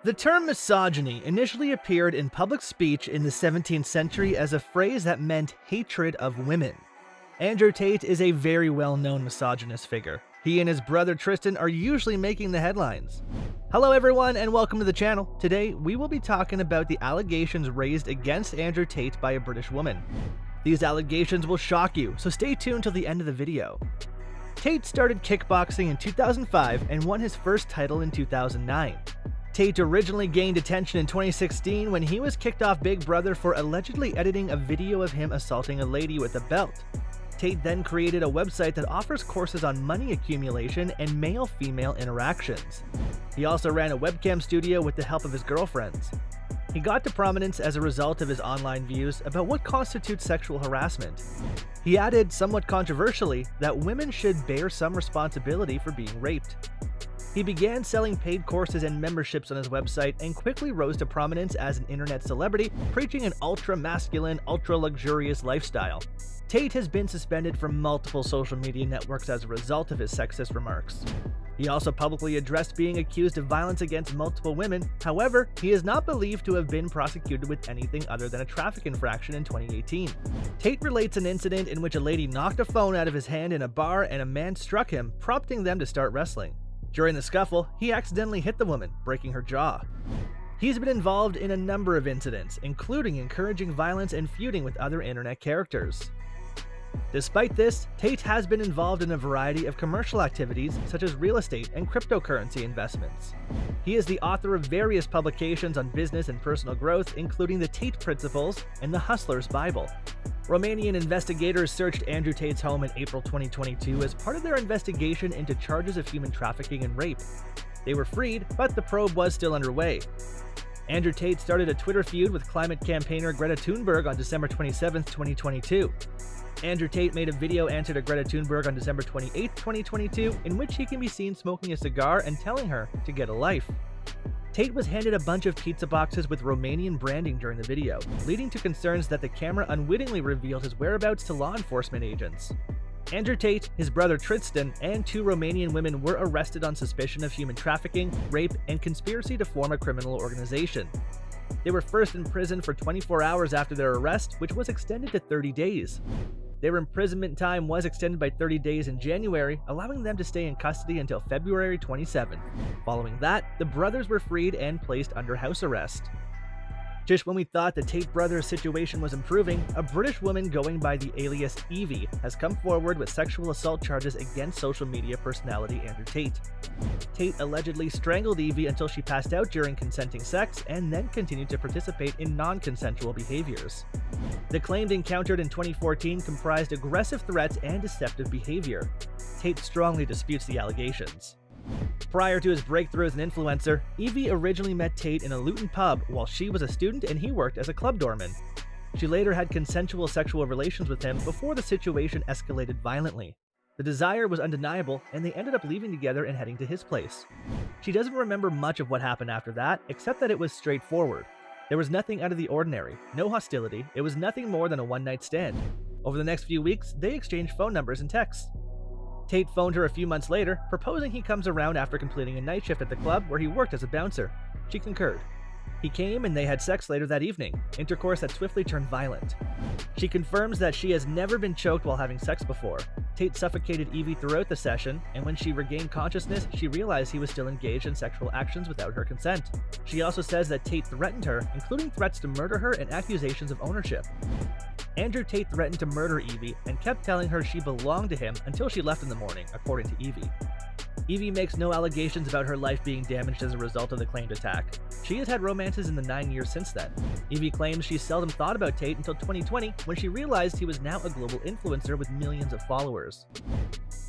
The term misogyny initially appeared in public speech in the 17th century as a phrase that meant hatred of women. Andrew Tate is a very well-known misogynist figure. He and his brother Tristan are usually making the headlines. Hello everyone and welcome to the channel. Today we will be talking about the allegations raised against Andrew Tate by a British woman. These allegations will shock you, so stay tuned till the end of the video. Tate started kickboxing in 2005 and won his first title in 2009. Tate originally gained attention in 2016 when he was kicked off Big Brother for allegedly editing a video of him assaulting a lady with a belt. Tate then created a website that offers courses on money accumulation and male-female interactions. He also ran a webcam studio with the help of his girlfriends. He got to prominence as a result of his online views about what constitutes sexual harassment. He added, somewhat controversially, that women should bear some responsibility for being raped. He began selling paid courses and memberships on his website and quickly rose to prominence as an internet celebrity, preaching an ultra-masculine, ultra-luxurious lifestyle. Tate has been suspended from multiple social media networks as a result of his sexist remarks. He also publicly addressed being accused of violence against multiple women. However, he is not believed to have been prosecuted with anything other than a traffic infraction in 2018. Tate relates an incident in which a lady knocked a phone out of his hand in a bar and a man struck him, prompting them to start wrestling. During the scuffle, he accidentally hit the woman, breaking her jaw. He's been involved in a number of incidents, including encouraging violence and feuding with other internet characters. Despite this, Tate has been involved in a variety of commercial activities such as real estate and cryptocurrency investments. He is the author of various publications on business and personal growth, including the Tate Principles and the Hustler's Bible. Romanian investigators searched Andrew Tate's home in April 2022 as part of their investigation into charges of human trafficking and rape. They were freed, but the probe was still underway. Andrew Tate started a Twitter feud with climate campaigner Greta Thunberg on December 27, 2022. Andrew Tate made a video answer to Greta Thunberg on December 28, 2022, in which he can be seen smoking a cigar and telling her to get a life. Tate was handed a bunch of pizza boxes with Romanian branding during the video, leading to concerns that the camera unwittingly revealed his whereabouts to law enforcement agents. Andrew Tate, his brother Tristan, and two Romanian women were arrested on suspicion of human trafficking, rape, and conspiracy to form a criminal organization. They were first imprisoned for 24 hours after their arrest, which was extended to 30 days. Their imprisonment time was extended by 30 days in January, allowing them to stay in custody until February 27. Following that, the brothers were freed and placed under house arrest. Just when we thought the Tate brothers' situation was improving, a British woman going by the alias Evie has come forward with sexual assault charges against social media personality Andrew Tate. Tate allegedly strangled Evie until she passed out during consenting sex and then continued to participate in non-consensual behaviors. The claimed encounter in 2014 comprised aggressive threats and deceptive behavior. Tate strongly disputes the allegations. Prior to his breakthrough as an influencer, Evie originally met Tate in a Luton pub while she was a student and he worked as a club doorman. She later had consensual sexual relations with him before the situation escalated violently. The desire was undeniable and they ended up leaving together and heading to his place. She doesn't remember much of what happened after that, except that it was straightforward. There was nothing out of the ordinary, no hostility, it was nothing more than a one-night stand. Over the next few weeks, they exchanged phone numbers and texts. Tate phoned her a few months later, proposing he comes around after completing a night shift at the club where he worked as a bouncer. She concurred. He came and they had sex later that evening, intercourse that swiftly turned violent. She confirms that she has never been choked while having sex before. Tate suffocated Evie throughout the session, and when she regained consciousness, she realized he was still engaged in sexual actions without her consent. She also says that Tate threatened her, including threats to murder her and accusations of ownership. Andrew Tate threatened to murder Evie and kept telling her she belonged to him until she left in the morning, according to Evie. Evie makes no allegations about her life being damaged as a result of the claimed attack. She has had romances in the 9 years since then. Evie claims she seldom thought about Tate until 2020 when she realized he was now a global influencer with millions of followers.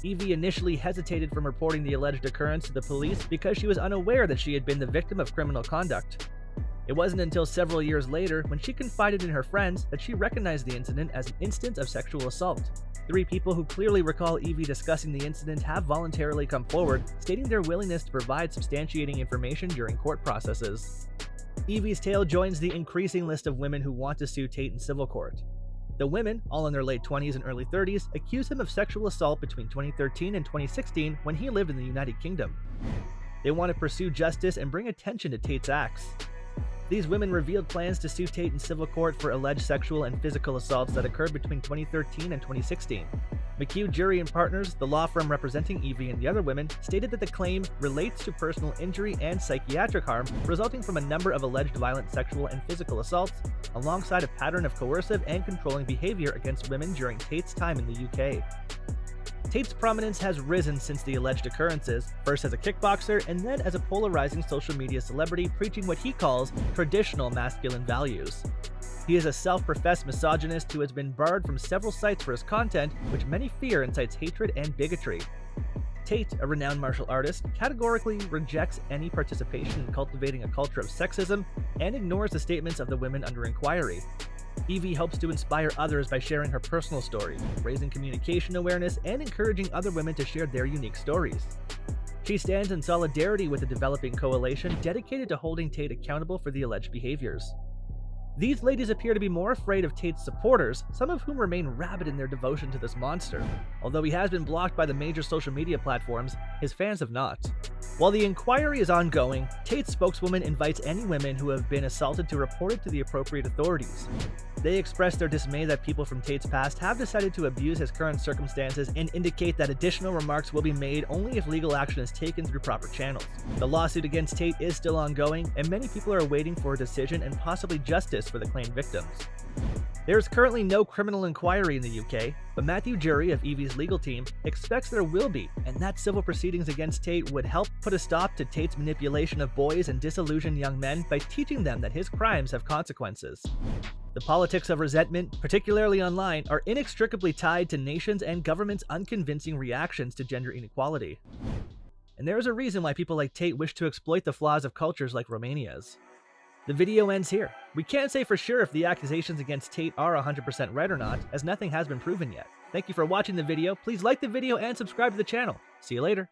Evie initially hesitated from reporting the alleged occurrence to the police because she was unaware that she had been the victim of criminal conduct. It wasn't until several years later, when she confided in her friends, that she recognized the incident as an instance of sexual assault. 3 people who clearly recall Evie discussing the incident have voluntarily come forward, stating their willingness to provide substantiating information during court processes. Evie's tale joins the increasing list of women who want to sue Tate in civil court. The women, all in their late 20s and early 30s, accused him of sexual assault between 2013 and 2016 when he lived in the United Kingdom. They want to pursue justice and bring attention to Tate's acts. These women revealed plans to sue Tate in civil court for alleged sexual and physical assaults that occurred between 2013 and 2016. McHugh Jury and Partners, the law firm representing Evie and the other women, stated that the claim relates to personal injury and psychiatric harm resulting from a number of alleged violent sexual and physical assaults, alongside a pattern of coercive and controlling behavior against women during Tate's time in the UK. Tate's prominence has risen since the alleged occurrences, first as a kickboxer and then as a polarizing social media celebrity preaching what he calls traditional masculine values. He is a self-professed misogynist who has been barred from several sites for his content, which many fear incites hatred and bigotry. Tate, a renowned martial artist, categorically rejects any participation in cultivating a culture of sexism and ignores the statements of the women under inquiry. Evie hopes to inspire others by sharing her personal story, raising communication awareness, and encouraging other women to share their unique stories. She stands in solidarity with a developing coalition dedicated to holding Tate accountable for the alleged behaviors. These ladies appear to be more afraid of Tate's supporters, some of whom remain rabid in their devotion to this monster. Although he has been blocked by the major social media platforms, his fans have not. While the inquiry is ongoing, Tate's spokeswoman invites any women who have been assaulted to report it to the appropriate authorities. They express their dismay that people from Tate's past have decided to abuse his current circumstances and indicate that additional remarks will be made only if legal action is taken through proper channels. The lawsuit against Tate is still ongoing, and many people are waiting for a decision and possibly justice for the claimed victims. There is currently no criminal inquiry in the UK, but Matthew Jury of Evie's legal team expects there will be, and that civil proceedings against Tate would help put a stop to Tate's manipulation of boys and disillusion young men by teaching them that his crimes have consequences. The politics of resentment, particularly online, are inextricably tied to nations and governments' unconvincing reactions to gender inequality. And there is a reason why people like Tate wish to exploit the flaws of cultures like Romania's. The video ends here. We can't say for sure if the accusations against Tate are 100% right or not, as nothing has been proven yet. Thank you for watching the video. Please like the video and subscribe to the channel. See you later.